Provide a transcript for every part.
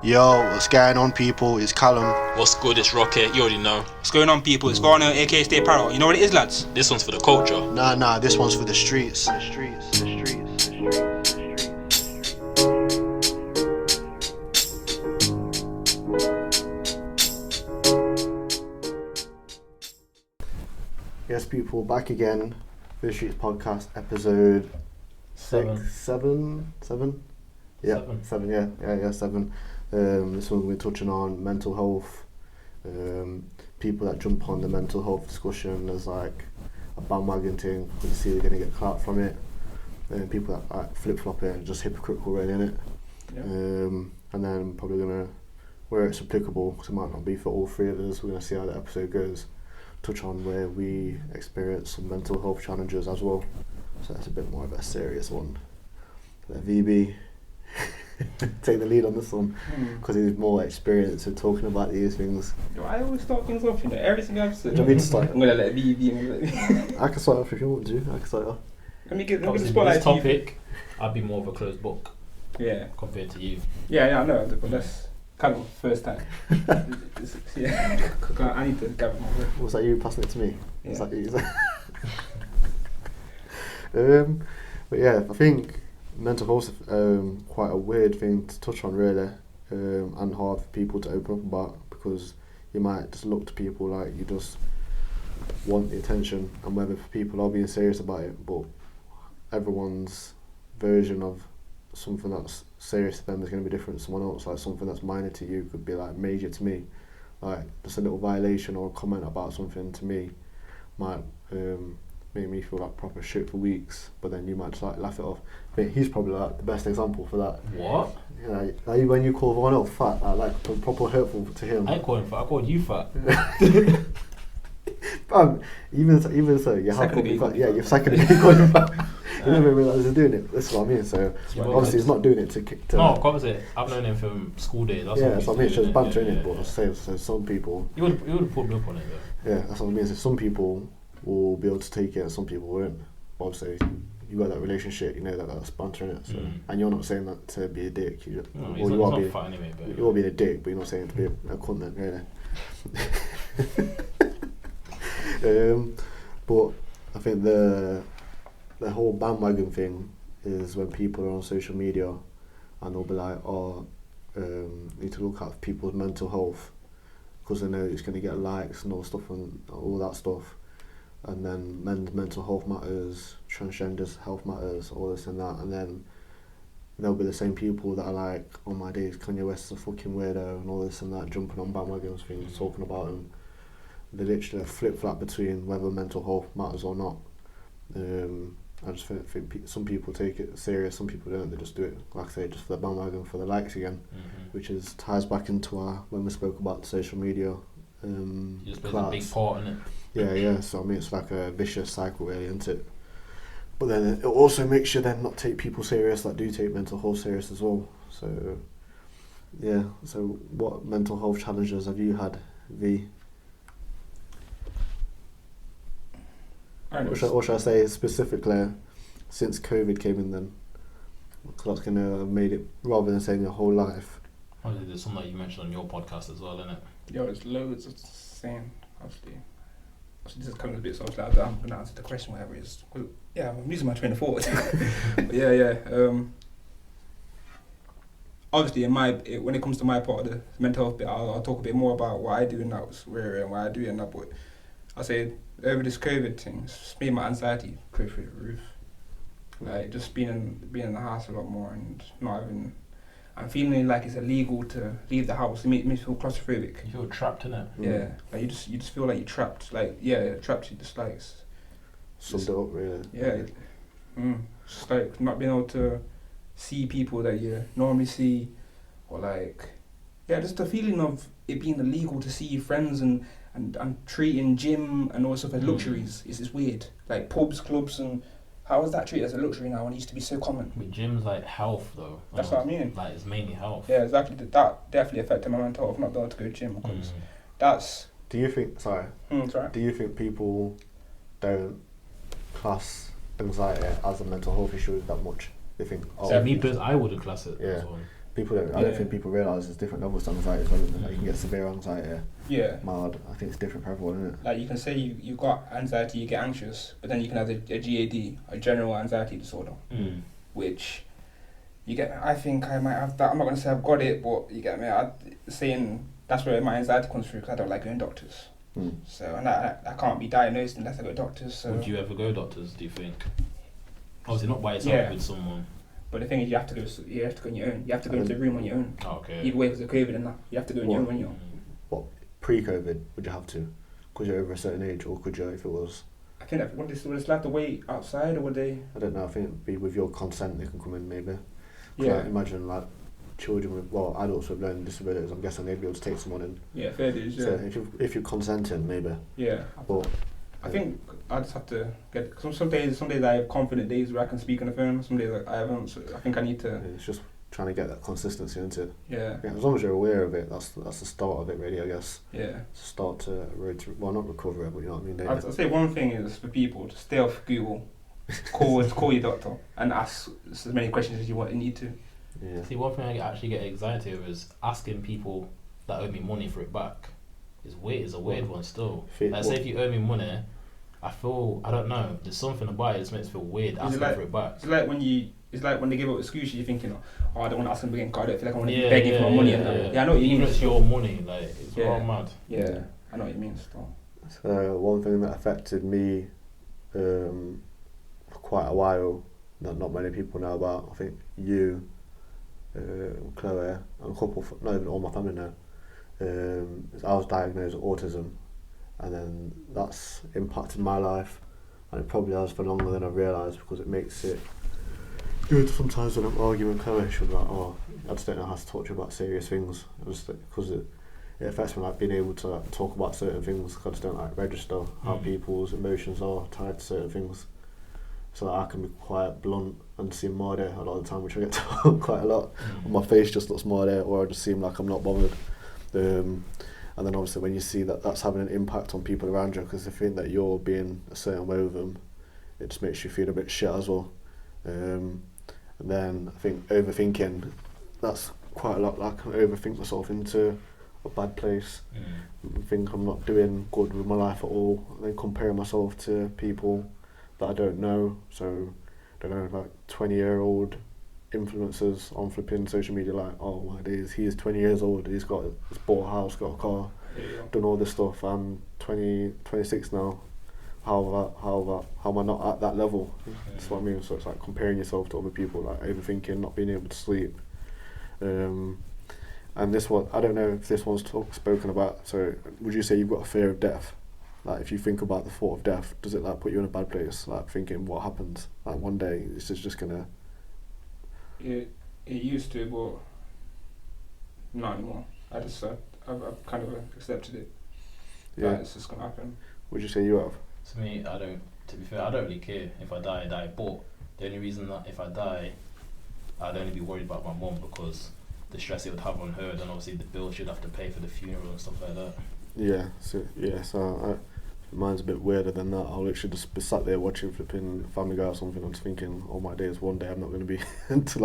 Yo, what's going on, people? It's Callum. What's good? It's Rocket. You already know. What's going on, people? It's Varnell, aka Stay Parrot. You know what it is, lads? This one's for the culture. Nah, this one's for the streets. Yes, people, back again for the Streets Podcast, episode seven. Yeah, seven. Yeah, seven. This one we're touching on mental health. People that jump on the mental health discussion as like a bandwagon thing because they see they're gonna get clout from it. People that like flip flop it and just hypocritical, really, innit? Yeah. And then probably gonna, where it's applicable, because it might not be for all three of us. We're gonna see how the episode goes. Touch on where we experience some mental health challenges as well. So that's a bit more of a serious one. Let VB take the lead on this one because he's more experienced in talking about these things. I always start things off, every single episode. Do you want me to start? I'm gonna let VB. I can start off if you want to. I can start off. Let me get the Obviously, spotlight this to you. topic, I'd be more of a closed book Yeah, compared to you. I know, but that's kind of first time. Yeah, I need to gather my word. Was that you passing it to me? Yeah. Was that you? But yeah, I think mental health is quite a weird thing to touch on, really, and hard for people to open up about because you might just look to people like you just want the attention, and whether people are being serious about it, but everyone's version of something that's serious to them is going to be different to someone else. Like something that's minor to you could be like major to me. Like just a little violation or a comment about something to me might make me feel like proper shit for weeks, but then you might just like laugh it off. I think he's probably like the best example for that. What? You know, like when you call Varnell fat, like proper hurtful to him. I ain't calling fat, I called you fat. Even so, you have called me fat. Yeah, you've secondly called him fat. You never realise he's doing it. That's what I mean. So obviously he's not doing it to kick. No, obviously, I've known him from school days. That's Yeah, what that's what I mean. It's just banter in it, but yeah. I say so. Some people. You would put me up on it though. Yeah, that's what I mean. So some people will be able to take it, and some people won't. Obviously, you got that relationship. You know that's banter in it. So, and you're not saying that to be a dick. You just, No, or you are being fat anyway. But you are being a dick, but you're not saying to be a cunt, then, really. But I think the whole bandwagon thing is when people are on social media and they'll be like, need to look at people's mental health because they know it's going to get likes and all stuff and all that stuff, and then men's mental health matters, transgenders health matters, all this and that, and then they'll be the same people that are like, oh my days, Kanye West is a fucking weirdo and all this and that, jumping on bandwagons things, talking about him. They literally flip-flop between whether mental health matters or not. I just think some people take it serious, some people don't. They just do it, like I say, just for the bandwagon, for the likes again, which ties back into when we spoke about social media. you just play a big part in it. Yeah. So I mean, it's like a vicious cycle, really, isn't it? But then it also makes you then not take people serious that do take mental health serious as well. So yeah. So what mental health challenges have you had, V? Or should I say specifically since COVID came in then? Because that's going to have made it, rather than saying your whole life. Obviously, there's some that you mentioned on your podcast as well, innit? Yo, there's loads of saying, obviously this is kind of a bit so I'm going to answer the question, whatever it is. Well, yeah, I'm losing my train of thought. Obviously, when it comes to my part of the mental health bit, I'll talk a bit more about what I do in that area and why I do it in that. But I say over this COVID thing, it's made my anxiety go through the roof. Like just being in the house a lot more and not having, I'm feeling like it's illegal to leave the house. It makes me feel claustrophobic. You feel trapped in it. Yeah, like you just feel like you're trapped. Like trapped. You just like Summed it up, really. Yeah, just like not being able to see people that you normally see, or like just the feeling of it being illegal to see your friends and treating gym and all this stuff as luxuries is weird. Like pubs, clubs, and how is that treated as a luxury now when it used to be so common? But gym's like health though. That's what I mean. Like it's mainly health. Yeah, exactly. That definitely affected my mental health. Not being able to go to gym because that's. Do you think? Sorry. Sorry. Do you think people don't class anxiety as a mental health issue that much? They think, So me, I wouldn't class it Yeah. as one. I don't think people realise there's different levels to anxiety as well. Like you can get severe anxiety, mild. I think it's different for everyone, isn't it? Like you can say you got anxiety, you get anxious, but then you can have a GAD, a general anxiety disorder, which you get. I think I might have that. I'm not gonna say I've got it, but you get me. Saying that's where my anxiety comes through because I don't like going to doctors. So and I can't be diagnosed unless I go to doctors. So would you ever go to doctors? Do you think? Obviously not by yourself, with someone. But the thing is, you have to go on your own. You have to go into the room on your own. Oh, okay. Either way, because of COVID and that, you have to go on your own on your own. What, pre-COVID, would you have to? Because you're over a certain age, or could you if it was? I think that would they still have to wait outside, or would they? I don't know. I think it'd be with your consent they can come in maybe. Yeah. Like, imagine like children with adults with learning disabilities. I'm guessing they'd be able to take someone in. Yeah, fair dues. Yeah. So if you're consenting, maybe. Yeah. But I think I just have to get. Cause some days I have confident days where I can speak on the phone. Some days I haven't. So I think I need to. Yeah, it's just trying to get that consistency into it. Yeah. As long as you're aware of it, that's the start of it, really. I guess. Yeah. Start to not recover, but you know what I mean. I'd say one thing is for people to stay off Google, call your doctor and ask as many questions as you need to. Yeah. See, one thing I actually get anxiety over is asking people that owe me money for it back. It's a weird one still. Like say if you owe me money, I don't know, there's something about it that makes me feel weird asking for it back. It's like when they give up excuses, you're thinking, oh, I don't want to ask them again because I don't feel like I want to be begging for my money. Yeah, I know what you mean. Even if it's your money, like, it's all mad. Yeah, I know what you mean still. So one thing that affected me for quite a while, not many people know about, I think you, Chloe, and a couple, not even all my family know, is I was diagnosed with autism, and then that's impacted my life, and it probably has for longer than I realised, because it makes it good sometimes when I'm arguing with Chloe. She'll be like, oh, I just don't know how to talk to you about serious things, because it affects me, like being able to like, talk about certain things. I just don't like register how people's emotions are tied to certain things. So I can be quite blunt and seem more there a lot of the time, which I get told quite a lot. And my face just looks more there, or I just seem like I'm not bothered. And then obviously when you see that that's having an impact on people around you, because they think that you're being a certain way with them, it just makes you feel a bit shit as well. And then I think overthinking, that's quite a lot. Like I overthink myself into a bad place. I think I'm not doing good with my life at all, and then comparing myself to people that I don't know. So I don't know, like 20-year-old influencers on flipping social media, like, oh my days, he is 20 years old, he's bought a house, got a car, done all this stuff. I'm 26 now. How am I not at that level? That's what I mean. So it's like comparing yourself to other people, like overthinking, not being able to sleep. And this one, I don't know if this one's spoken about. So would you say you've got a fear of death? Like if you think about the thought of death, does it like put you in a bad place? Like thinking what happens? Like one day this is just gonna. It used to, but not anymore. I've kind of accepted it. Yeah, it's just gonna happen. Would you say you have? To me, to be fair, I don't really care if I die, I die. But the only reason that if I die, I'd only be worried about my mum, because the stress it would have on her, and obviously the bill she'd have to pay for the funeral and stuff like that. Yeah, so mine's a bit weirder than that. I'll literally just be sat there watching flipping Family Guy or something. I'm just thinking, oh my days, one day I'm not going to be into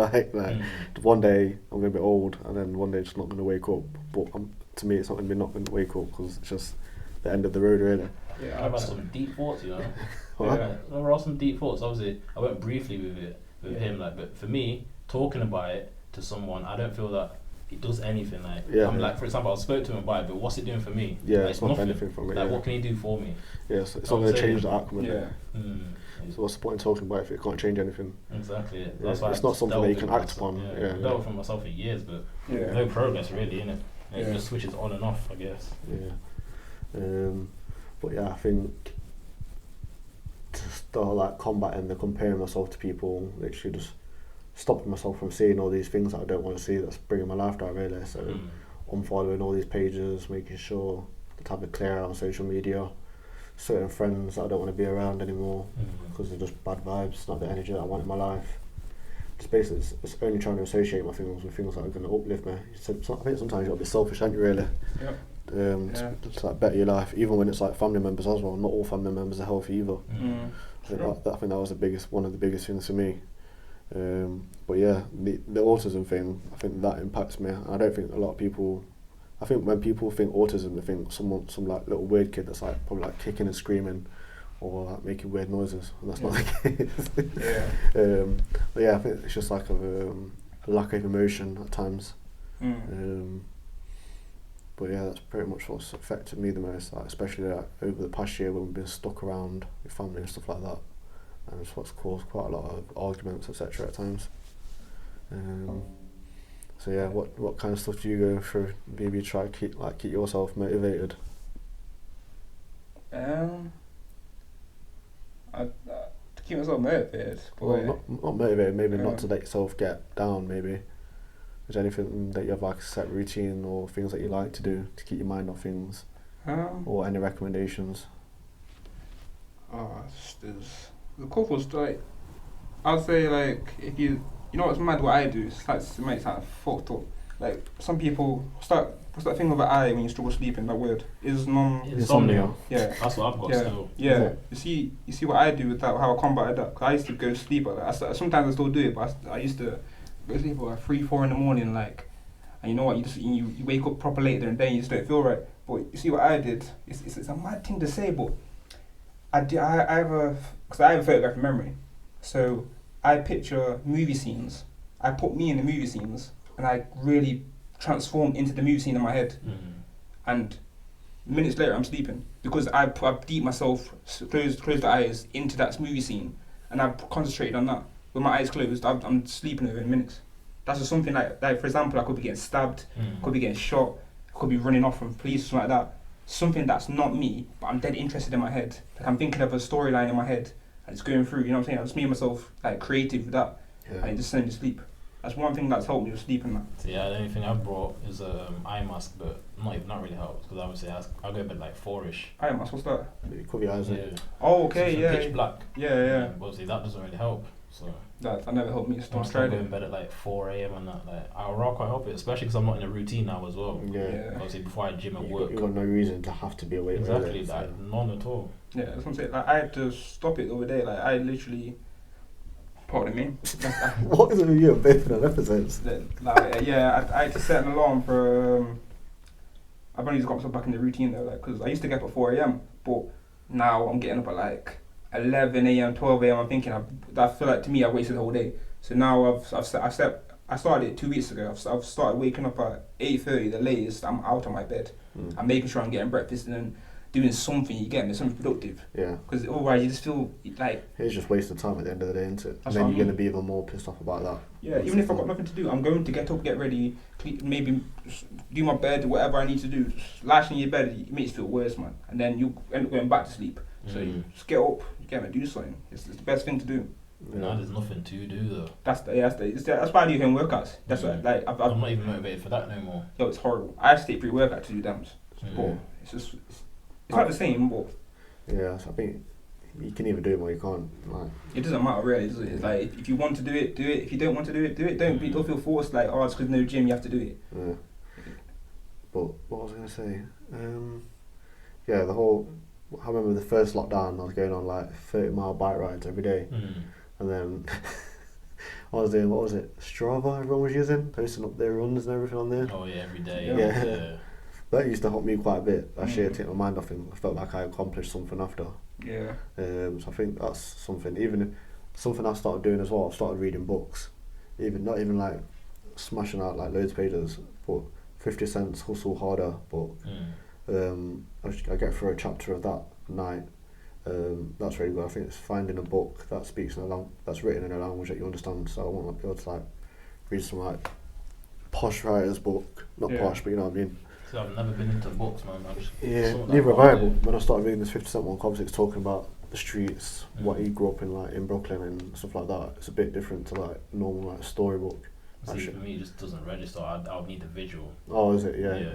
one day I'm going to be old, and then one day just not going to wake up. But to me, it's not going to be not going to wake up, because it's just the end of the road, really. Yeah, I've had some deep thoughts, you know. What? Yeah, there are some deep thoughts. Obviously, I went briefly with him, like, but for me, talking about it to someone, I don't feel that it does anything. Like, I'm like, for example, I spoke to him about it, but what's it doing for me? Yeah, like, it's not benefiting from it. Like, what can he do for me? Yeah, so it's not going to change the outcome of it. So what's the point in talking about it if it can't change anything? Exactly. Yeah. That's why it's not something that you can act upon. I've dealt with it myself for years, but no progress really, innit? It just switches on and off, I guess. Yeah. But yeah, I think to start like combating the comparing myself to people, literally just stopping myself from seeing all these things that I don't want to see, that's bringing my life down, really. So unfollowing all these pages, making sure to have it clear on social media, certain friends that I don't want to be around anymore, because they're just bad vibes, not the energy that I want in my life. Just basically, it's only trying to associate my things with things that are going to uplift me. So I think sometimes you've got to be selfish, haven't you, really? Yep. To like better your life, even when it's like family members as well. Not all family members are healthy either. I think that was one of the biggest things for me. But yeah, the autism thing, I think that impacts me. I don't think a lot of people. I think when people think autism, they think some like little weird kid that's like probably like kicking and screaming, or like making weird noises, and that's not the case. But yeah, I think it's just like a lack of emotion at times. But yeah, that's pretty much what's affected me the most, like, especially like, over the past year when we've been stuck around with family and stuff like that, and it's what's caused quite a lot of arguments, etc. at times. So yeah, what kind of stuff do you go through? Maybe try to keep yourself motivated. To keep myself motivated. Well, not motivated. Maybe not to let yourself get down. Maybe. Is there anything that you have like a set routine or things that you like to do to keep your mind off things? Or any recommendations? There's the couples like. I'd say like if you know what's mad what I do. It's like it might sound fucked up. Like some people what's that thing with the eye when you struggle sleeping? That word is insomnia. Yeah, that's what I've got still. Yeah, you see what I do with that. How I combated that? 'Cause I used to go to sleep at that. Sometimes I still do it, but I used to go to sleep at like 3-4 in the morning. Like, and you know what? You wake up proper later and then you just don't feel right. But you see what I did? It's a mad thing to say, but I have a photographic memory, so I picture movie scenes. I put me in the movie scenes, and I really transform into the movie scene in my head. And minutes later, I'm sleeping because I've deep myself, closed the eyes into that movie scene, and I've concentrated on that. With my eyes closed, I'm sleeping within minutes. That's just something like for example, I could be getting stabbed, could be getting shot, could be running off from police, something like that. Something that's not me, but I'm dead interested in my head. Like I'm thinking of a storyline in my head, and it's going through. You know what I'm saying? I just made myself like creative with that, and it just sent me to sleep. That's one thing that's helped me with sleeping. That. So yeah, the only thing I brought is eye mask, but not really helps because obviously I go to bed like 4ish. Eye mask, what's that? You cover your eyes. Yeah. Oh, okay, so pitch black. Yeah. But obviously that doesn't really help. So that never helped me. I'm still going to bed at like 4 a.m. and that. Like I'll quite help it, especially because I'm not in a routine now as well. Yeah. Obviously before I gym and work. You've got no reason to have to be awake. Exactly, really, like none at all. Yeah, that's what I'm saying. Like I had to stop it the other day. Like I literally. Pardon me. What is it with you? Both of them episodes. I had to set an alarm for. I've only just got myself back in the routine though, like because I used to get up at 4 a.m. but now I'm getting up at like 11 a.m., 12 a.m. I'm thinking I feel like to me I wasted the whole day. So now I started it 2 weeks ago. I've started waking up at 8:30 the latest. I'm out of my bed. I'm making sure I'm getting breakfast and then doing something. You get me, something productive. Yeah. Because otherwise you just feel like it's just wasting time at the end of the day, isn't it? And then you're going to be even more pissed off about that. Yeah. Even if I've got nothing to do, I'm going to get up, get ready, maybe do my bed, whatever I need to do. Just lash in your bed, it makes you feel worse, man. And then you end up going back to sleep. So you just get up, you get me, do something. It's the best thing to do. No, there's nothing to do though. That's why I do home workouts. That's what I'm not even motivated for that no more. Yo, it's horrible. I have to take pre-workout to do dams. But it's just it's not the same. But yeah, so I think you can either do it or you can't. Like it doesn't matter really, does it? It's like if you want to do it, do it. If you don't want to do it, do it. Don't feel forced. Like it's because no gym, you have to do it. Yeah. But what was I gonna say? Yeah, the whole. I remember the first lockdown. I was going on like 30-mile bike rides every day. And then I was doing, what was it, Strava everyone was using, posting up their runs and everything on there. Oh yeah, every day. Yeah. That used to help me quite a bit. Actually, take my mind off it. I felt like I accomplished something after. Yeah. So I think that's something. Even something I started doing as well. I started reading books. Not even like smashing out like loads of pages, but 50 Cent's Hustle Harder book. I get through a chapter of that night. That's really good. I think it's finding a book that speaks in that's written in a language that you understand. So I want to be able to like read some like posh writer's book, not posh, but you know what I mean. So I've never been into books, man. Neither have I. When I started reading this 50 Cent one, obviously it's talking about the streets, what he grew up in, like in Brooklyn and stuff like that. It's a bit different to like normal like storybook. See, for me, it just doesn't register. I would need the visual. Oh, is it? Yeah.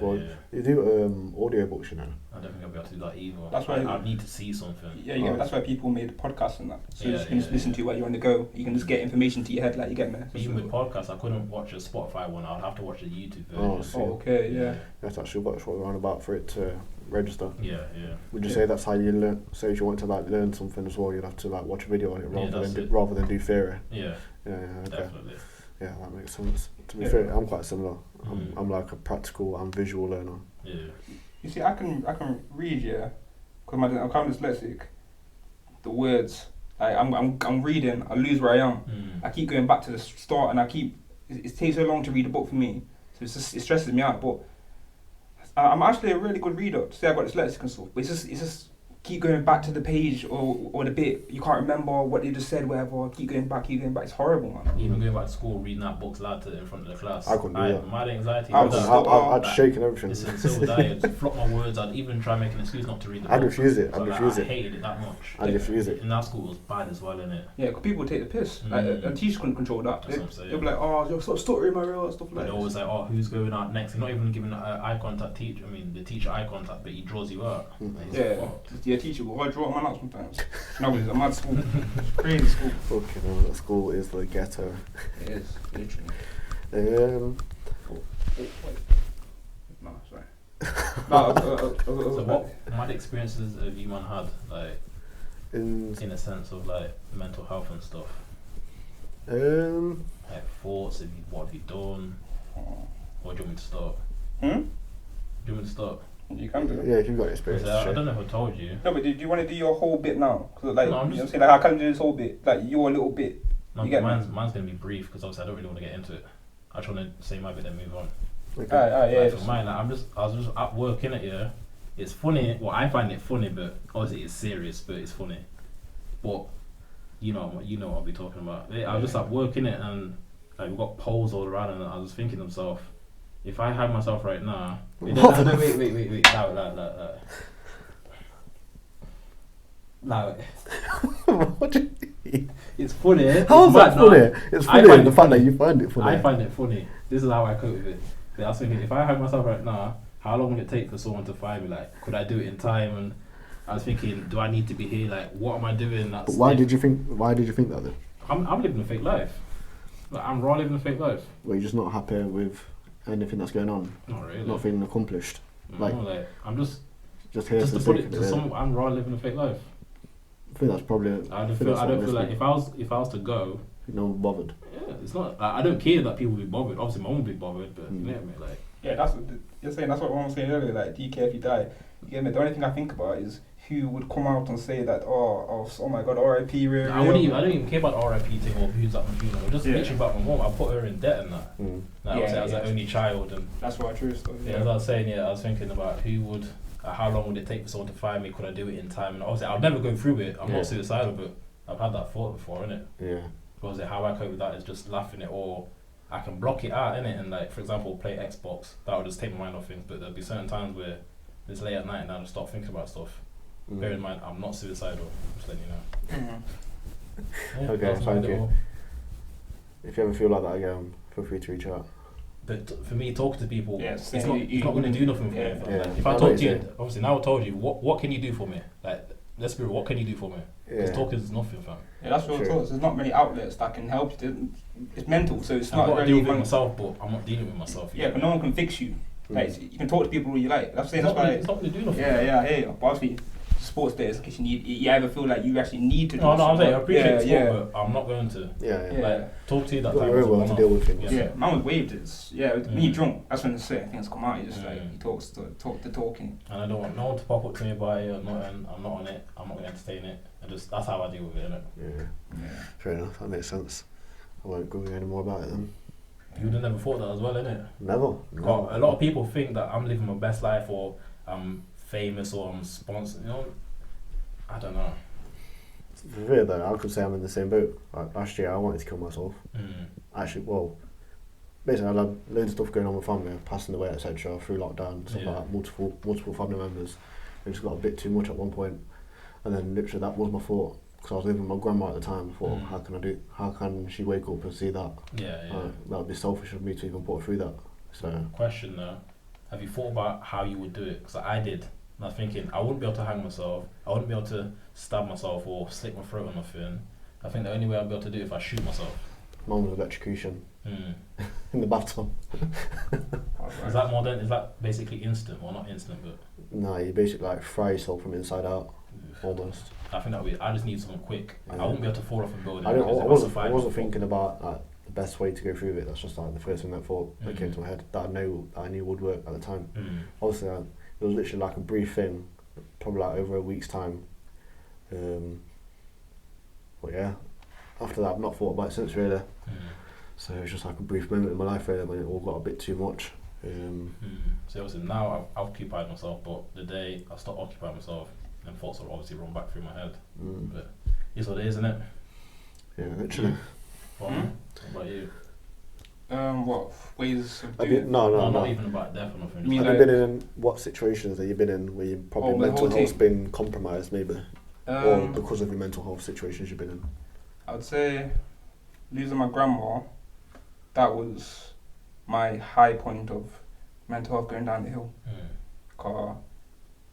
You do audiobooks, you know. I don't think I'll be able to do that either. That's why I'd need to see something. Yeah, that's why people made podcasts and that. So you can just listen to it while you're on the go. You can just get information to your head, like you get me. Even with podcasts, I couldn't watch a Spotify one. I'd have to watch a YouTube version. Oh, okay, yeah. That's actually what we're on about for it to register. Yeah. Would you say that's how you learn? So if you want to like learn something as well, you'd have to like watch a video on it rather than do theory. Yeah. Yeah, okay. Definitely. Yeah, that makes sense. To be fair, I'm quite similar. I'm like a practical and visual learner. Yeah. You see, I can read, yeah, because I'm kind of dyslexic. The words, like I'm reading, I lose where I am. I keep going back to the start, and it takes so long to read a book for me, so it stresses me out. But I'm actually a really good reader. Say I got dyslexic and stuff, but it's just keep going back to the page or the bit you can't remember what they just said, whatever. Keep going back. It's horrible, man. Even going back to school, reading that books loud in front of the class. I couldn't do that. My anxiety. I'd shake and everything. Listen, so would I. I'd flop my words. I'd even try making an excuse not to read the book. I'd refuse it. I hated it that much. I'd refuse it. In our school, it was bad as well, innit? Yeah, because people would take the piss. Like, and teachers couldn't control that. That's what I'm saying. They'd be like, oh, you're sort of stuttering, Mario, and stuff like that. They're always like, oh, who's going out next? You're not even giving eye contact the teacher eye contact, but he draws you out. Yeah, teacher will draw man out sometimes. No, it's a mad school. It's crazy school. Fucking hell, that school is the ghetto. It is, literally. Wait. No, sorry. So what mad experiences have you man had, like, in a sense of like mental health and stuff? Like thoughts, what have you done? Or do you want me to start? Do you want me to start? You can do it. Yeah, if you've got experience. I don't know if I told you. No, but do you want to do your whole bit now? Cause like, no, you know what I'm saying? Like, I can do this whole bit, like your little bit. No, you get mine's going to be brief because obviously I don't really want to get into it. I just want to say my bit and move on. Okay. Yeah. For mine, like, I was just at work in it. Yeah, it's funny. Well, I find it funny, but obviously it's serious, but it's funny. But you know what I'll be talking about. I was just at work in it, and like we've got poles all around, and I was thinking to myself, if I had myself right now. Wait. Now, What do you it's funny. How is that funny? It's funny the fact that you find it funny. I find it funny. This is how I cope with it. But I was thinking, if I had myself right now, how long would it take for someone to find me? Like, could I do it in time? And I was thinking, do I need to be here? Like, what am I doing? But why did you think that then? I'm living a fake life. Like, I'm raw living a fake life. Well, you're just not happy with anything that's going on. Not really. Not feeling accomplished. Like I'm just here to put it to someone. I'm raw living a fake life. I think that's probably. I don't feel like if I was to go, no one bothered. Yeah, it's not. I don't care that people be bothered. Obviously, my mum will be bothered, but you know me, like. Yeah, that's what you're saying. That's what I was saying earlier. Like, do you care if you die? You get me? The only thing I think about is who would come out and say that. Oh my God, R.I.P. Really? I don't even care about the R.I.P. thing or who's at my funeral. Just literally about my mum. I put her in debt and that. I was an only child, and that's what I true stuff. Yeah, as I was saying, I was thinking about who would. How long would it take for someone to find me? Could I do it in time? And obviously, I'll never go through it. I'm not suicidal, but I've had that thought before, innit? Yeah. Because how I cope with that is just laughing it, or I can block it out, innit? And like, for example, play Xbox. That would just take my mind off things. But there'll be certain times where it's late at night and I'll just start thinking about stuff. Bear in mind, I'm not suicidal. Just letting you know. Yeah, okay, thank you. If you ever feel like that again, feel free to reach out. But for me, talking to people, it's not going to do nothing for me. Like, if I talk to you, obviously now I told you, what can you do for me? Like, let's be real, what can you do for me? Because talking is nothing, fam. Yeah, that's what I thought. There's not many outlets that can help you. It's mental, so it's not really. I've got to deal with myself, but I'm not dealing with myself. Yeah, but no one can fix you. Like, you can talk to people who you like. That's why. It's not going to do nothing. Yeah, I hear you. But obviously, sports day is in case you ever feel like you actually need to do I'm saying I appreciate sport, but I'm not going to. Like, talk to you that time. Very well to deal with things. Yeah, man was waved. When you're drunk, that's when the certain things come out. You just like he talks the talking. And I don't want no one to pop up to me by I'm not on it. I'm not going to entertain it. That's how I deal with it, innit? Yeah. Fair enough. That makes sense. I won't go any more about it then. You would have never thought that as well, innit? Never. A lot of people think that I'm living my best life, or I'm famous, or I'm sponsored. You know, I don't know. For real though, I could say I'm in the same boat. Like, last year I wanted to kill myself. Actually, basically I had loads of stuff going on with family, passing away, etc. through lockdown, stuff like that, multiple family members. It just got a bit too much at one point, and then literally that was my thought. Because I was living with my grandma at the time. I thought, how can she wake up and see that? That would be selfish of me to even put her through that. So. Question though, have you thought about how you would do it? Because I did. And I was thinking, I wouldn't be able to hang myself. I wouldn't be able to stab myself or slit my throat or nothing. I think the only way I'd be able to do it if I shoot myself. Mine was electrocution. In the bathtub. Is that basically instant? Well, not instant, but. No, you basically like fry yourself from inside out. almost. I think that would be, I just need something quick. Yeah. I won't be able to fall off a building. I because wasn't thinking about like the best way to go through it. That's just like the first thing that came to my head that I knew would work at the time. Obviously, it was literally like a brief thing, probably like over a week's time. But yeah, after that, I've not thought about it since really. So it was just like a brief moment in my life really when it all got a bit too much. So obviously now I've occupied myself, but the day I stopped occupying myself, then thoughts will obviously run back through my head. But it's what it is, isn't it? Yeah, literally. What about you? What ways of Not even about death or nothing. You mean have you been in what situations have you been in where you probably mental health's been compromised maybe? Or because of your mental health situations you've been in? I would say losing my grandma, that was my high point of mental health going down the hill. Cause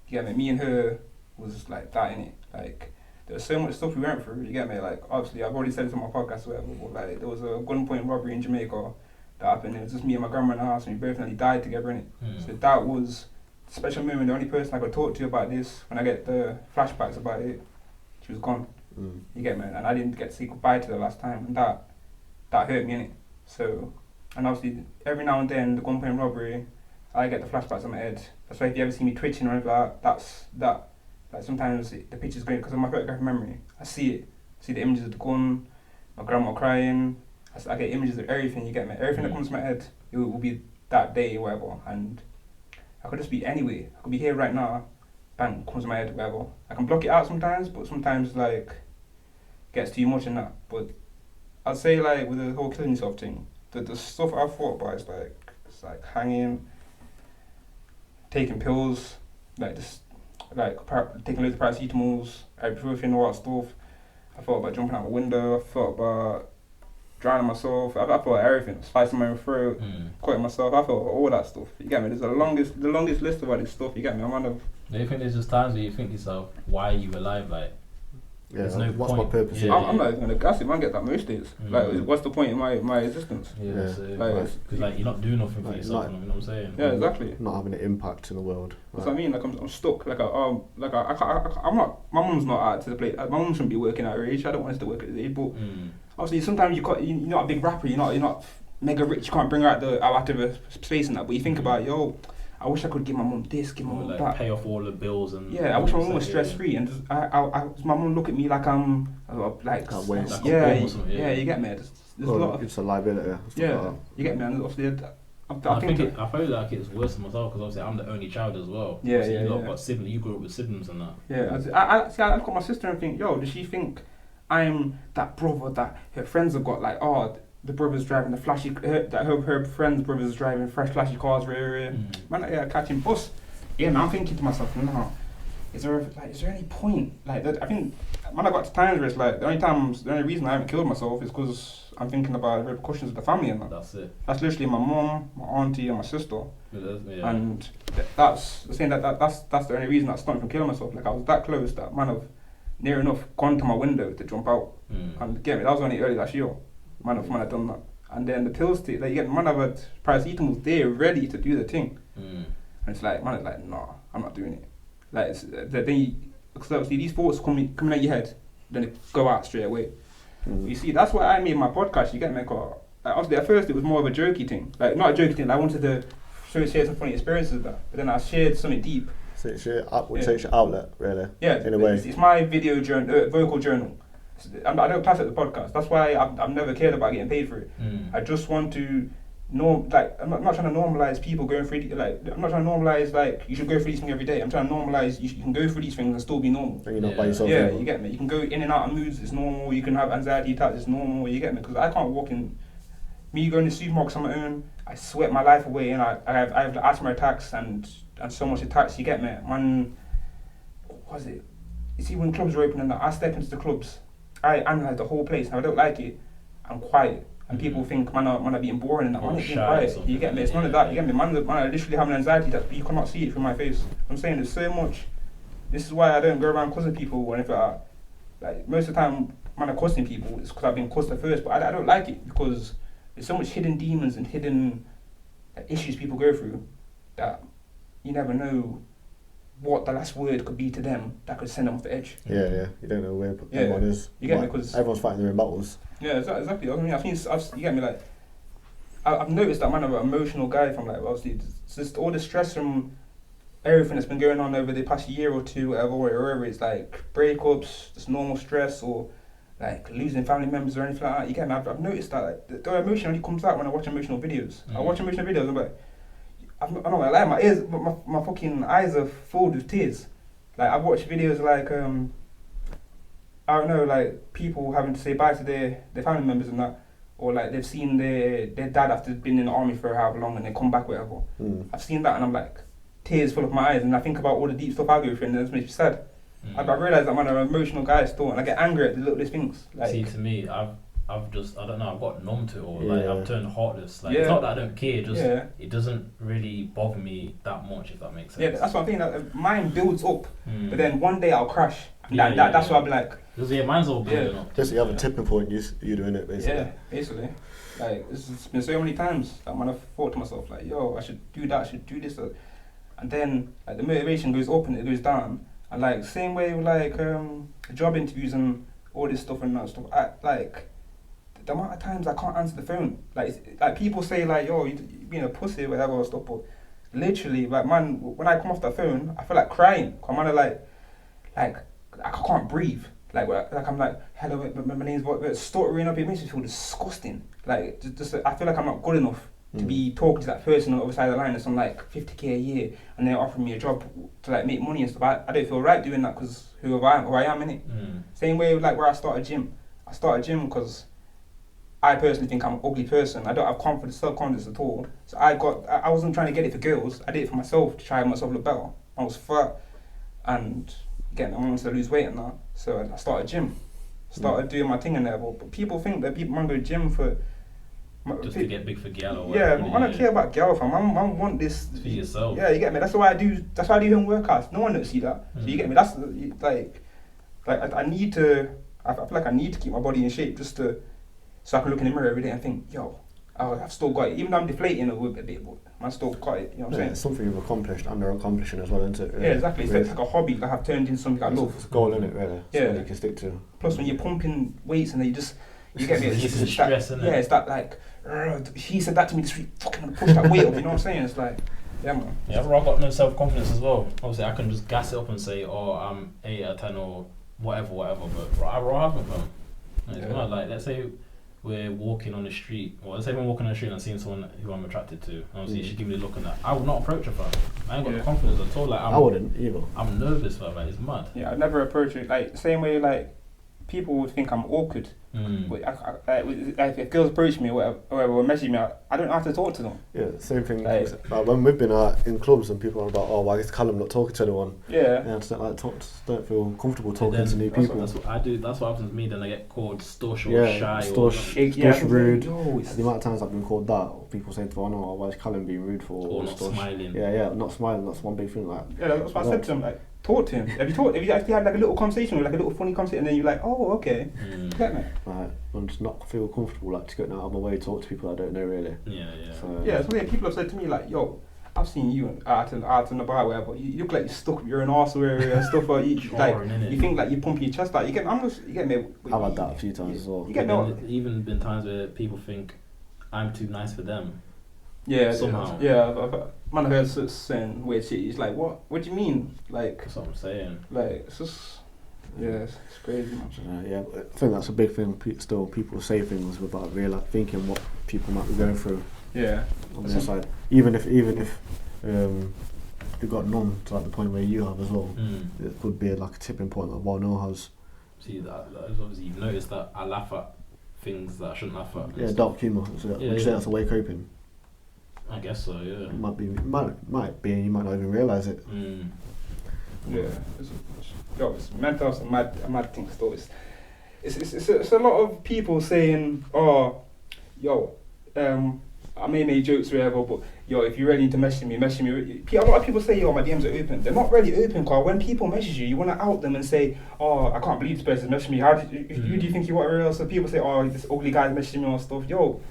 you get me, me and her was like that innit. Like there was so much stuff we went through, you get me, like obviously I've already said this on my podcast or whatever, but like there was a gunpoint robbery in Jamaica that happened. It was just me and my grandma in the house and we both nearly died together innit. So that was a special moment. The only person I could talk to about this when I get the flashbacks about it, she was gone. You get me, and I didn't get to say goodbye to her last time, and that hurt me innit. So, and obviously every now and then the gunpoint robbery, I get the flashbacks in my head. That's why if you ever see me twitching or anything like that, like sometimes the picture's great because of my photographic memory. I see it, see the images of the gun, my grandma crying. I get images of everything. You get me, everything that comes to my head, it will be that day or whatever. And I could just be anywhere. I could be here right now. Bang, comes to my head, whatever. I can block it out sometimes, but sometimes like gets too much in that. But I'd say like with the whole killing yourself thing, the stuff I've thought about is like hanging, taking pills, like just like taking loads of paracetamols, ibuprofen, all that stuff. I thought about jumping out a window. I thought about drowning myself. I thought everything, slicing my own throat, cutting myself. I thought all that stuff. You get me? There's the longest list of all this stuff. You get me? I'm one of. Do you think there's just times where you think to yourself, why are you alive? Like, there's no what's point. my purpose? Yeah. I'm not even gonna gas it. Man, get that most days. Like, what's the point in my existence? Yeah. So, like, because like you're not doing nothing for like, yourself. You know what I'm saying? Yeah, exactly. Not having an impact in the world. That's what I mean. Like I'm stuck. Like I'm not. My mum's not out to the place. My mum shouldn't be working at her age. I don't want her to work at this age. But obviously, sometimes you're not a big rapper. You're not mega rich. You can't bring her out of a space and that. But you think about I wish I could give my mum this, give my mum like that. Pay off all the bills and. I wish my mum was stress free and just, my mum look at me like I'm like can't waste. Yeah, you get me. There's a lot of it's a liability. You get me. And obviously, I feel like it's worse for myself because obviously I'm the only child as well. Yeah, obviously yeah. Got siblings. You grew up with siblings and that. Yeah, I look at my sister and think, does she think I'm that brother that her friends have got? Like, the brother's driving the flashy, her friend's brother's driving fresh flashy cars, man, catching bus. Yeah, man, I'm thinking to myself, no, is there any point? Like, I think, man, I got to times where it's like, the only reason I haven't killed myself is because I'm thinking about the repercussions of the family and that. That's it. That's literally my mum, my auntie, and my sister. Yeah. And that's saying that's the only reason that stopped me from killing myself. Like, I was that close that man have near enough gone to my window to jump out. And get me, that was only early last year. Man had done that. And then the pills, like, you get, man have had paracetamols there ready to do the thing. And it's like, man is like, nah, I'm not doing it. Like, because obviously these thoughts coming out your head, then they go out straight away. You see, that's why I made my podcast, you get me, like, obviously at first it was more of a jokey thing. Like, not a jokey thing, I wanted to share some funny experiences with that. But then I shared something deep. So it's your outlet, really. Yeah, in a way. It's my video journal, vocal journal. I don't class it as a podcast. That's why I've never cared about getting paid for it. I just want to I'm not trying to normalize people going through I'm not trying to normalize like you should go through these things every day. I'm trying to normalize you can go through these things and still be normal. And you're not by yourself. Yeah, you get me. You can go in and out of moods. It's normal. You can have anxiety attacks. It's normal. You get me? Because I can't walk in. Me going to supermarkets on my own. I sweat my life away, and I have asthma attacks and so much attacks. You get me? Man, what is it? You see when clubs are open and I step into the clubs. I analyse the whole place. Now I don't like it. I'm quiet, and people think man are being boring and that. Man, being quiet. You get me? It's none of that. You get me? Man are literally having anxiety that you cannot see it through my face. I'm saying there's so much. This is why I don't go around cussing people or anything like that. Like most of the time, man are cussing people. It's because I've been cussed at first, but I don't like it because there's so much hidden demons and hidden issues people go through that you never know what the last word could be to them that could send them off the edge. Yeah. You don't know where everyone is. You get me? Because everyone's fighting their own battles. Yeah, exactly. I mean, you get me, like, I've noticed that man, I'm an emotional guy from, like, obviously, it's just all the stress from everything that's been going on over the past year or two, whatever it's like breakups, just normal stress, or like losing family members or anything like that. You get me? I've noticed that like, the emotion only comes out when I watch emotional videos. I watch emotional videos, I'm like, I'm not gonna lie, my ears, my fucking eyes are filled with tears. Like, I've watched videos like, I don't know, like people having to say bye to their family members and that, or like they've seen their dad after been in the army for however long and they come back, whatever. I've seen that and I'm like, tears full of my eyes, and I think about all the deep stuff I go through, and it makes me sad. I realise that I'm an emotional guy still, and I get angry at the littlest things. Like, see, to me, I've just, I don't know, I've got numb to it, or like I've turned heartless. Like, it's not that I don't care, just it doesn't really bother me that much, if that makes sense. Yeah, that's what I'm thinking. Like, mine builds up, but then one day I'll crash. That's why I'll be like. Because mine's all building up. Just you have a tipping point, you're doing it basically. Yeah, basically. Like, it's been so many times that when I've thought to myself like, yo, I should do that, I should do this, and then like the motivation goes up and it goes down. And like same way with like job interviews and all this stuff and that stuff. Like the amount of times I can't answer the phone. Like people say like, yo, you're being a pussy or whatever or stuff, but literally like, man, when I come off the phone, I feel like crying. I'm like I can't breathe. Like I'm like, hello, my name's what, stuttering up. It makes me feel disgusting. Like just I feel like I'm not good enough to be talking to that person on the other side of the line that's on like 50k a year and they're offering me a job to like make money and stuff. I don't feel right doing that because who I am innit. Same way with like where I started gym because I personally think I'm an ugly person. I don't have self-confidence at all. So I wasn't trying to get it for girls. I did it for myself to try and make myself look better. I was fat and again I wanted to lose weight and that. So I started gym. Started doing my thing in there. But people think that people man go to gym for just to get big for gal or whatever. Yeah, I don't care about gal, fam. I want this for yourself. Yeah, you get me. That's why I do home workouts. No one don't see that. So you get me. That's like I need to. I feel like I need to keep my body in shape just to, so I can look in the mirror every day and think, yo, I've still got it. Even though I'm deflating a bit, but I still got it. You know what I'm saying? It's something you've accomplished and they're accomplishing as well, isn't it? Really? Yeah, exactly. It's like a hobby that I've turned into something I love. It's a goal, isn't it? Really. Yeah. Something you can stick to. Plus, when you're pumping weights and then you get me. It's just stress, isn't it? Yeah, it's that like. He said that to me this week. Fucking push that weight up. You know what I'm saying? It's like, yeah, man. Yeah, but I've got no self-confidence as well. Obviously, I can just gas it up and say, oh, I'm 8 out of 10 or whatever. But I haven't, fam. It's not like, let's say we're walking on the street, or let's say we're walking on the street and seeing someone who I'm attracted to. Obviously, she give me a look and that. I would not approach her, fam. I ain't got the confidence at all. Like, I wouldn't either. I'm nervous, fam. Like, it's mad. Yeah, I'd never approach it. Like, same way, like, people would think I'm awkward. But if girls approach me or whatever, or message me, I don't have to talk to them. Yeah, same thing. Like, when we've been in clubs and people are about, oh, why is Callum not talking to anyone? Yeah. I just don't feel comfortable talking to new people. That's what I do. That's what happens to me. Then I get called stush or shy stush, rude. The amount of times I've been called that, or people saying, "Oh no, why is Callum being rude for?" Or not smiling. Yeah, not smiling. That's one big thing. Like, yeah, that's what I said to him. Like, talk to him. Have you actually had like a little conversation, or like a little funny conversation, and then you're like, oh, okay, get me. Right, I'm just not feel comfortable like to go out of my way to talk to people I don't know really. Yeah. So people have said to me like, yo, I've seen you out in the bar, wherever. You look like you're stuck with your own arsehole area and stuff. Like, you think like you pump your chest out. You get me. I've had that a few times as well. You get me. Even been times where people think I'm too nice for them. Yeah, somehow. Man, I heard saying weird shit. He's like, what? What do you mean? Like, that's what I'm saying. Like, it's just, it's crazy, man. Yeah, I think that's a big thing. Still, people say things without really thinking what people might be going through. Yeah. On their side, even if you got numb to like the point where you have as well, it could be like a tipping point that Varnell has. See, that is obviously you've noticed that I laugh at things that I shouldn't laugh at. Yeah, dark humour. So would you say that's a way of coping? I guess so, yeah. It might be, and you might not even realise it. Yeah, it's mental health, a mad thing still. It's a lot of people saying, oh, yo, I may make jokes or whatever, but yo, if you're ready to message me. A lot of people say, yo, my DMs are open. They're not really open, because when people message you, you want to out them and say, oh, I can't believe this person messaged me. Who do you think you are? So people say, oh, this ugly guy's messaging me or stuff. Yo,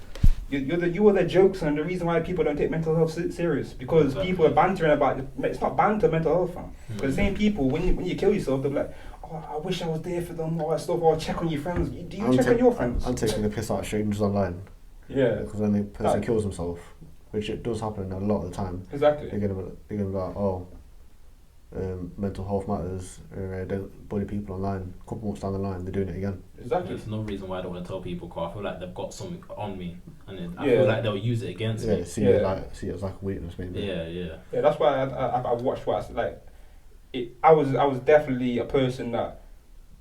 You were the jokes and the reason why people don't take mental health serious because Exactly. people are bantering about it. It's not banter mental health, fam. Because the same people, when you kill yourself, they'll be like, oh, I wish I was there for them, all that stuff, or check on your friends. Do you check on your friends? I'm taking the piss out of strangers online. Yeah. Because when the person kills himself, which it does happen a lot of the time, Exactly. they're gonna be like, oh, mental health matters, don't bully people online. A couple months down the line, they're doing it again. Exactly. There's no reason why I don't want to tell people, because I feel like they've got something on me, and I Yeah. feel like they'll use it against me. See it as like a weakness, maybe. Yeah. Yeah, that's why I watched what I was definitely a person that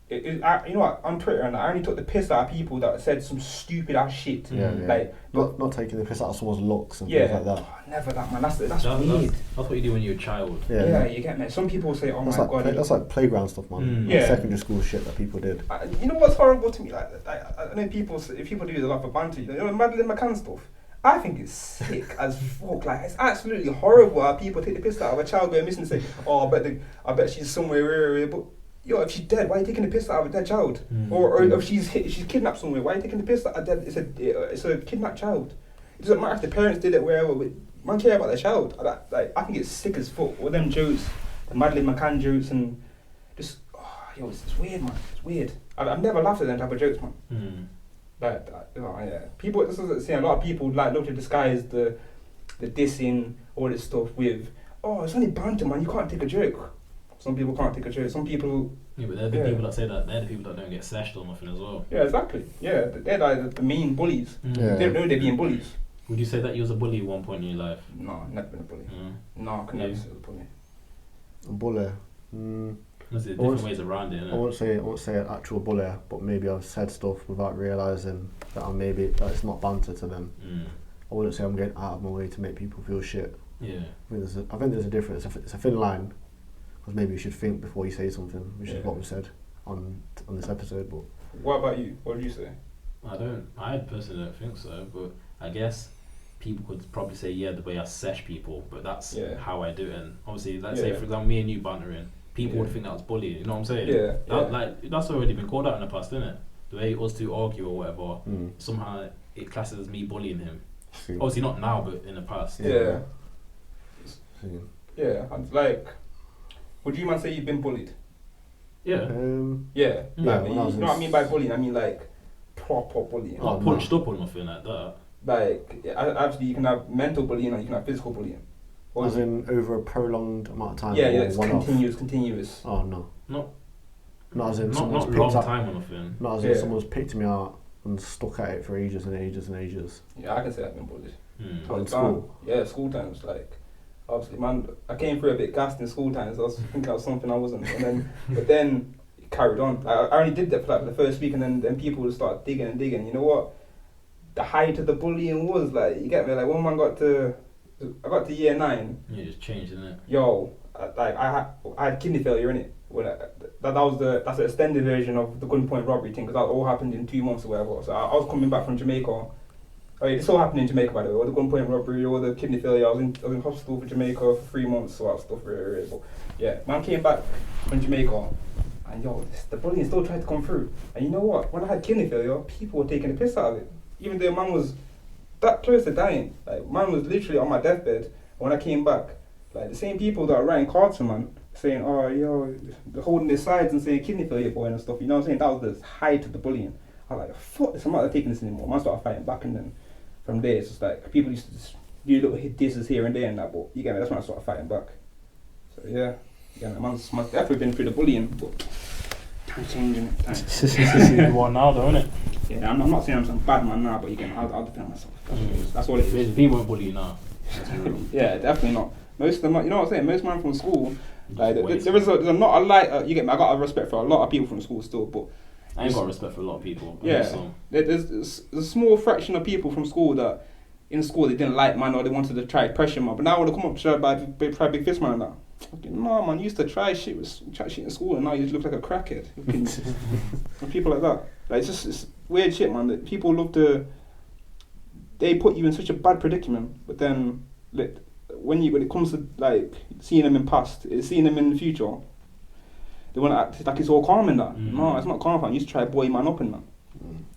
you know what, on Twitter, and I only took the piss out of people that said some stupid ass shit. Yeah. Like Not taking the piss out of someone's looks and yeah, things like that. oh, never that, man. That's weird. That's what you do when you're a child. Yeah, you get me. Some people say, "Oh That's my like god." that's like playground stuff, man. Yeah. Secondary school shit that people did. You know what's horrible to me? Like I know people say, if people do a lot of banter, you know, Madeleine McCann stuff. I think it's sick as fuck. Like it's absolutely horrible how people take the piss out of a child going missing and say, "Oh, I bet she's somewhere." But yo, if she's dead, why are you taking the piss out of a dead child? Or if she's kidnapped somewhere, why are you taking the piss out of a dead? It's a kidnapped child. It doesn't matter if the parents did it wherever. But man care about the child. I think it's sick as fuck. All them jokes, the Madeleine McCann jokes, and just it's weird, man. It's weird. I've never laughed at them type of jokes, man. People. This is a lot of people love to disguise the dissing, all this stuff with, oh, it's only banter, man. You can't take a joke. Some people can't take a joke. Some people. Yeah, but they're the people that say that. They're the people that don't get slashed or nothing as well. Yeah, exactly. Yeah, they're like the mean bullies. Yeah. They don't know they're being bullies. Would you say that you was a bully at one point in your life? No, never been a bully. No, I could never say I was a bully. A bully. There's different ways around it, I won't say an actual bully, but maybe I've said stuff without realising that it's not banter to them. I wouldn't say I'm getting out of my way to make people feel shit. Yeah. I think there's a difference. It's a thin line, because maybe you should think before you say something, which is what we said on this episode. But what about you? What did you say? I personally don't think so, but I guess people could probably say, the way I sesh people, but that's how I do it. And obviously, let's say, for example, me and you bantering, people would think that was bullying, you know what I'm saying? That's already been called out in the past, isn't it? The way us two argue or whatever, somehow it classes as me bullying him. Obviously not now, but in the past. Yeah. Like, would you man say you've been bullied? Yeah. Yeah. You know what I mean by bullying? I mean like proper bullying. Not punched up or nothing like that. Like, actually, you can have mental bullying or you can have physical bullying. As in over a prolonged amount of time? Yeah, it's continuous. Oh, no. Not as in not someone's long picked time or nothing. Not as in someone's picked me out and stuck at it for ages and ages and ages. Yeah, I can say I've been bullied. In school? Yeah, school times. Like, obviously, man, I came through a bit gassed in school times. I was thinking I was something I wasn't. But then it carried on. Like, I only did that for like the first week, and then people would start digging and digging. You know what? The height of the bullying was like, you get me? Like, when man got to year 9. Yeah, it's changed, isn't it? Yo, I had kidney failure in it. That's an extended version of the gunpoint robbery thing, because that all happened in 2 months or whatever. So I was coming back from Jamaica. Oh yeah, this all happened in Jamaica, by the way. All the gunpoint robbery, all the kidney failure. I was in hospital for Jamaica for 3 months, so that stuff. But yeah, man came back from Jamaica, and the bullying still tried to come through. And you know what? When I had kidney failure, people were taking the piss out of it. Even though man was that close to dying, like man was literally on my deathbed. And when I came back, like the same people that are writing cards to man, saying, "Oh, yo," they're holding their sides and saying "kidney failure boy" and stuff. You know what I'm saying? That was the height of the bullying. I was like, "Fuck this! I'm not taking this anymore." Man started fighting back, and then from there it's just like people used to just do little disses here and there and that. But you get me? That's when I started fighting back. So yeah, man's definitely been through the bullying, but time changing. One now, though, isn't it? Yeah, I'm not saying I'm some bad man now, but you get me? I'll defend myself. That's all it is. People won't bully you now. Yeah, definitely not. Most of them, you know what I'm saying? Most man from school, like there's not a light. You get me? I got a respect for a lot of people from school still, but I ain't got respect for a lot of people. There's a small fraction of people from school that in school they didn't like man or they wanted to try pressure man, but now when they come up to try big fist man now. No man, you used to try shit in school and now you just look like a crackhead. And people like that. Like it's weird shit, man. That people love to. They put you in such a bad predicament, but then when it comes to like seeing them in past, seeing them in the future, they want to act like it's all calm in that. No, it's not calm. Man. You used to try boy man up in that.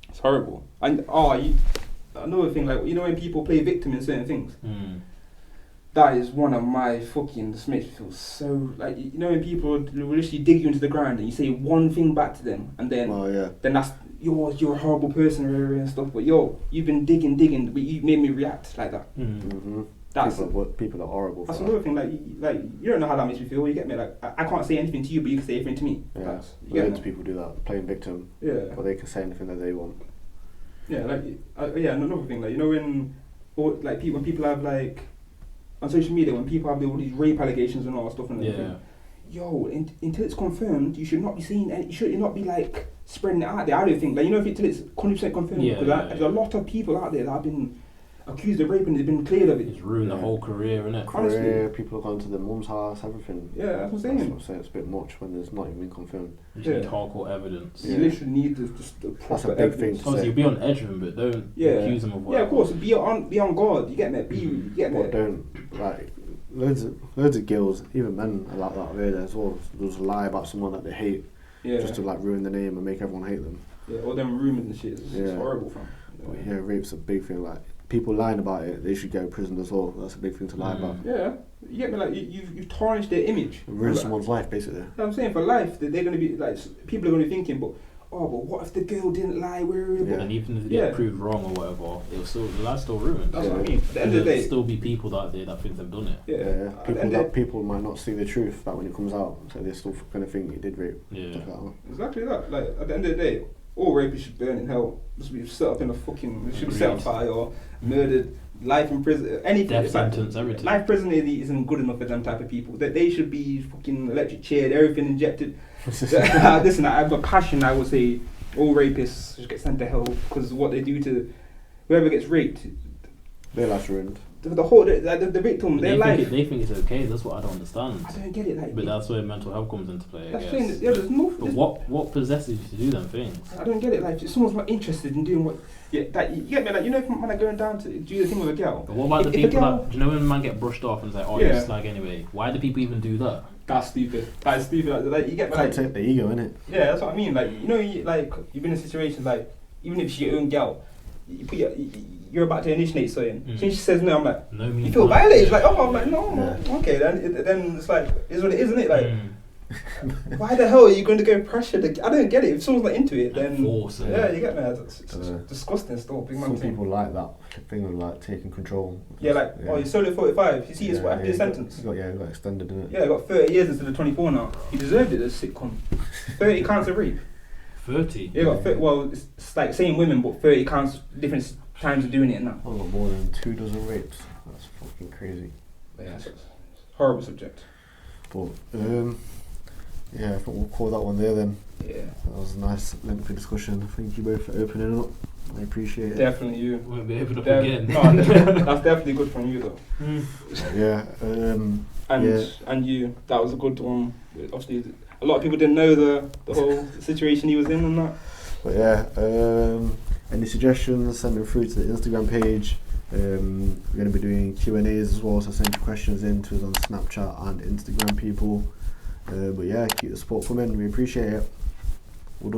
It's horrible. And another thing, like, you know, when people play victim in certain things, that is one of my fucking, this makes me feel so, like, you know, when people will literally dig you into the ground and you say one thing back to them, and then then that's, you're a horrible person and stuff, but you've been digging, but you made me react like that. That's people are horrible. That's another thing. Like you don't know how that makes me feel. You get me? Like I can't say anything to you, but you can say everything to me. Yeah, loads of people do that, playing victim. Yeah, or they can say anything that they want. Yeah, like another thing, like, you know, when people have, like, on social media, when people have all these rape allegations and all that stuff and everything. Until it's confirmed, you should not be saying, you should not be, like, spreading it out there. I don't think, like, you know, until it's 100% confirmed, because there's a lot of people out there that have been accused of rape and they've been cleared of it. It's ruined the whole career, innit? Career, people have gone to their mum's house, everything. Yeah, that's what I'm saying. I'm saying it's a bit much when there's not even been confirmed. You just need hardcore evidence. You literally need the proper That's a big evidence. thing to Obviously, say. you'll be on edge of them, but don't accuse them of whatever. Yeah, of course. Be on guard. You get me? You get me? But don't, like, loads of girls, even men are like that really as well. They'll just lie about someone that they hate, just to, like, ruin the name and make everyone hate them. Yeah, all them rumours and shit. It's horrible, fam. But yeah, rape's a big thing. Like, people lying about it, they should go to prison as well. That's a big thing to lie about. Yeah, you get me? Like, you've tarnished their image. Ruin someone's life, basically. You know what I'm saying? For life, they're going to be, like, people are going to be thinking, but what if the girl didn't lie? And even if they get proved wrong or whatever, the life's still ruined. That's what I mean. At the end of the day, there'll still be people out there that think they've done it. Yeah. People might not see the truth that when it comes out, so they're still going to think you did rape. Yeah. Exactly that. Like, at the end of the day, all rapists should burn in hell. Should be set up in a fucking, should be set on fire or murdered, life in prison, anything. Death sentence, everything. Life prison isn't good enough for them type of people. That they should be fucking electric chaired, everything injected. Listen, I have a passion. I would say all rapists should get sent to hell because what they do to whoever gets raped. Their life's ruined. The whole the victim, their life. They think it's okay. That's what I don't understand. I don't get it. Like, but that's where mental health comes into play. I guess. There's no. But what possesses you to do them things? I don't get it. Like, if someone's not interested in doing what. Yeah, that you get me. Like, you know, if man are going down to do the thing with a girl. But what about the people that, do you know when man get brushed off and say, "Oh, you're slag anyway"? Why do people even do that? That's stupid. That is stupid. Like, you get me. Like, take the ego, innit? Yeah, that's what I mean. Like, you know, you've been in a situation like, even if she's your own girl, you're about to initiate something. So she says no, I'm like, no, you feel violated. Like, I'm like, no, okay, then it's like, it's what it is, isn't it? Like, why the hell are you going to go pressure? I don't get it. If someone's not into it, then force it. Yeah, you get me. It's disgusting stuff. Some people like that thing of like taking control. Yeah, like you're solo 45. You see, it's what after the sentence. He got extended, didn't it? Yeah, he got 30 years instead of 24 now. He deserved it. As a sitcom. 30 counts of rape. 30. Yeah, got 30, well, it's like same women, but 30 counts different times of doing it now. I've got more than 2 dozen rapes. That's fucking crazy. Yeah, it's a horrible subject. But yeah, I think we'll call that one there then. Yeah. That was a nice lengthy discussion. Thank you both for opening up. I appreciate it. Definitely you. Won't be open up again. No, that's definitely good from you though. Yeah. And you, that was a good one. Obviously, a lot of people didn't know the whole situation he was in and that. But yeah, any suggestions, send them through to the Instagram page. We're going to be doing Q&As as well, so send your questions in to us on Snapchat and Instagram, people. But yeah, keep the support coming. We appreciate it. We'll